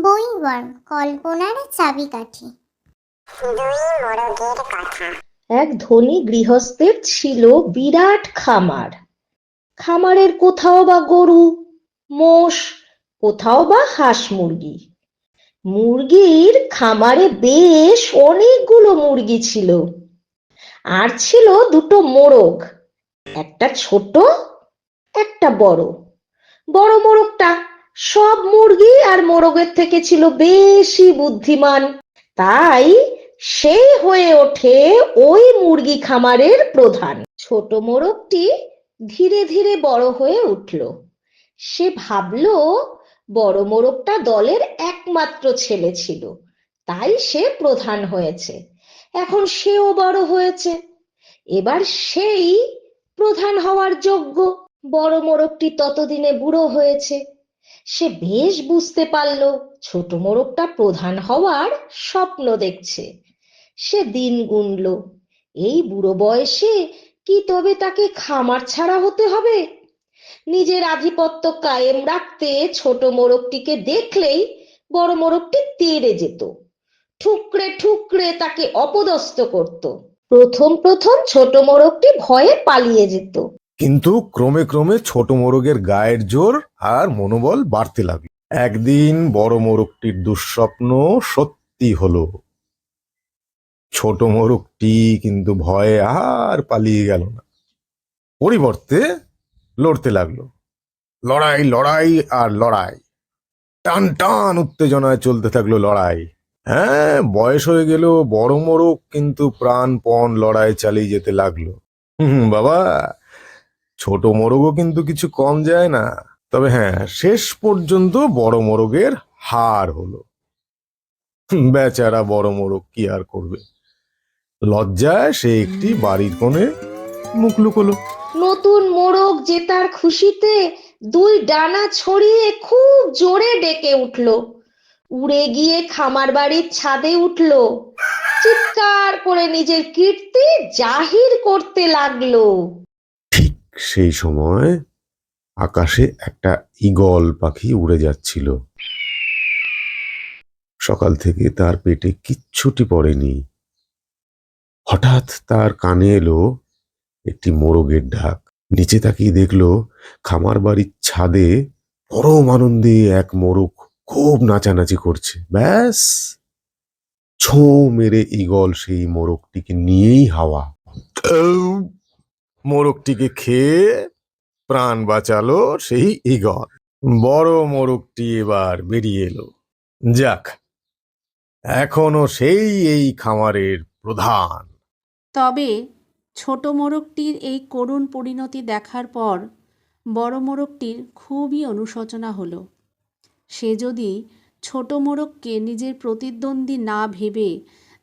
বইবন কল্পনার চাবিকাঠি। দুই মোরগের কথা। এক ধনী গৃহস্থের ছিল বিরাট খামার। খামারের কোথাও বা গরু, মোষ, কোথাও বা হাঁস মুরগি। মুরগির খামারে বেশ অনেকগুলো মুরগি ছিল। আর ছিল দুটো মোরগ, একটা ছোট একটা বড়। বড় মোরগটা সব মুরগি আর মোরগের থেকে ছিল বেশি বুদ্ধিমান। তাই সেই হয়ে ওঠে ওই মুরগি খামারের প্রধান। ছোট মোরগটি ধীরে ধীরে বড় হয়ে উঠল। সে ভাবলো বড় মোরগটা দলের একমাত্র ছেলে ছিল, তাই সে প্রধান হয়েছে। এখন সেও বড় হয়েছে, এবার সেই প্রধান হওয়ার যোগ্য। বড় মোরগটি ততদিনে বুড়ো হয়েছে। সে বেশ বুঝতে পারলো ছোট মোরগটা প্রধান হওয়ার স্বপ্ন দেখছে। সে দিন গুনল, এই বুড়ো বয়সে কি তবে তাকে খামার ছাড়া হতে হবে? নিজের আধিপত্য কায়েম রাখতে ছোট মোরগটিকে দেখলেই বড় মোরগটি তেড়ে যেত, ঠুকরে ঠুকরে তাকে অপদস্থ করত। প্রথম প্রথম ছোট মোরগটি ভয়ে পালিয়ে যেত, কিন্তু ক্রমে ক্রমে ছোট মোরগের গায়ের জোর আর মনোবল বাড়তে লাগলো। একদিন বড় মোরগটির দুঃস্বপ্ন সত্যি হলো। ছোট মোরগটি কিন্তু ভয়ে আর পালিয়ে গেল না, পরিবর্তে লড়তে লাগলো। লড়াই লড়াই আর লড়াই, টান টান উত্তেজনায় চলতে থাকলো লড়াই। হ্যাঁ, বয়স হয়ে গেল বড় মোরগ কিন্তু প্রাণপণ লড়াই চালিয়ে যেতে লাগলো। বাবা, ছোট মোরগও কিন্তু কিছু কম যায় না। তবে হ্যাঁ, শেষ পর্যন্ত বড় মোরগের হার হলো। বেচারা বড় মোরগ কি আর করবে, লজ্জায় সে একটি বাড়ির কোণে মুখ লুকোলো। নতুন মোরগ জেতার খুশিতে দুই ডানা ছড়িয়ে খুব জোরে ডেকে উঠল। উড়ে গিয়ে খামার বাড়ির ছাদে উঠল, চিৎকার করে নিজের কীর্তি জাহির করতে লাগলো। ঠিক সেই সময় আকাশে একটা ঈগল পাখি উড়ে যাচ্ছিল। সকাল থেকে তার পেটে কিচ্ছুটি পড়েনি। হঠাৎ তার কানে এলো একটি মোরগের ডাক। নিচে তাকিয়ে দেখলো খামার বাড়ির ছাদে পরম আনন্দে এক মোরগ খুব নাচানাচি করছে। ব্যাস, ছোঁ মেরে ঈগল সেই মোরগটিকে নিয়েই হাওয়া। মোরগটিকে খেয়ে প্রাণ বাঁচালো সেই ঈগল। বড় মোরগটি এবার বেরিয়ে এলো। যাক, এখনো সেই এই খামারের প্রধান। তবে ছোট মোরগটির এই করুণ পরিণতি দেখার পর বড় মোরগটির খুবই অনুশোচনা হলো। সে যদি ছোট মোরগকে নিজের প্রতিদ্বন্দ্বী না ভেবে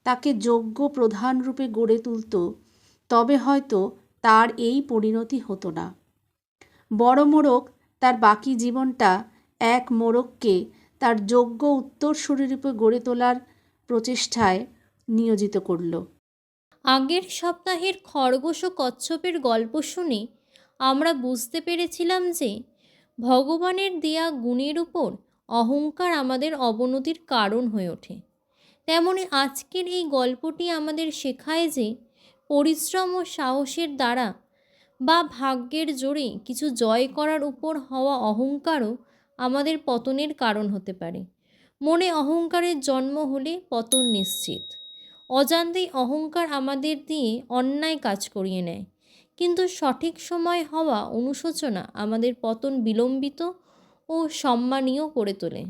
তাকে যোগ্য প্রধান রূপে গড়ে তুলত, তবে হয়তো তার এই পরিণতি হতো না। বড় মোরগ তার বাকি জীবনটা এক মোরগকে তার যোগ্য উত্তরসূরি রূপে গড়ে তোলার প্রচেষ্টায় নিয়োজিত করল। আগের সপ্তাহের খরগোশ ও কচ্ছপের গল্প শুনে আমরা বুঝতে পেরেছিলাম যে ভগবানের দেয়া গুণের উপর অহংকার আমাদের অবনতির কারণ হয়ে ওঠে। তেমনি আজকের এই গল্পটি আমাদের শেখায় যে পরিশ্রম ও সাহসের দ্বারা বা ভাগ্যের জোরে কিছু জয় করার উপর হওয়া অহংকারও আমাদের পতনের কারণ হতে পারে। মনে অহংকারের জন্ম হলে পতন নিশ্চিত। অজান্তেই অহংকার আমাদের দিয়ে অন্যায় কাজ করিয়ে নেয়, কিন্তু সঠিক সময় হওয়া অনুশোচনা আমাদের পতন বিলম্বিত ও সম্মানীয় করে তোলে।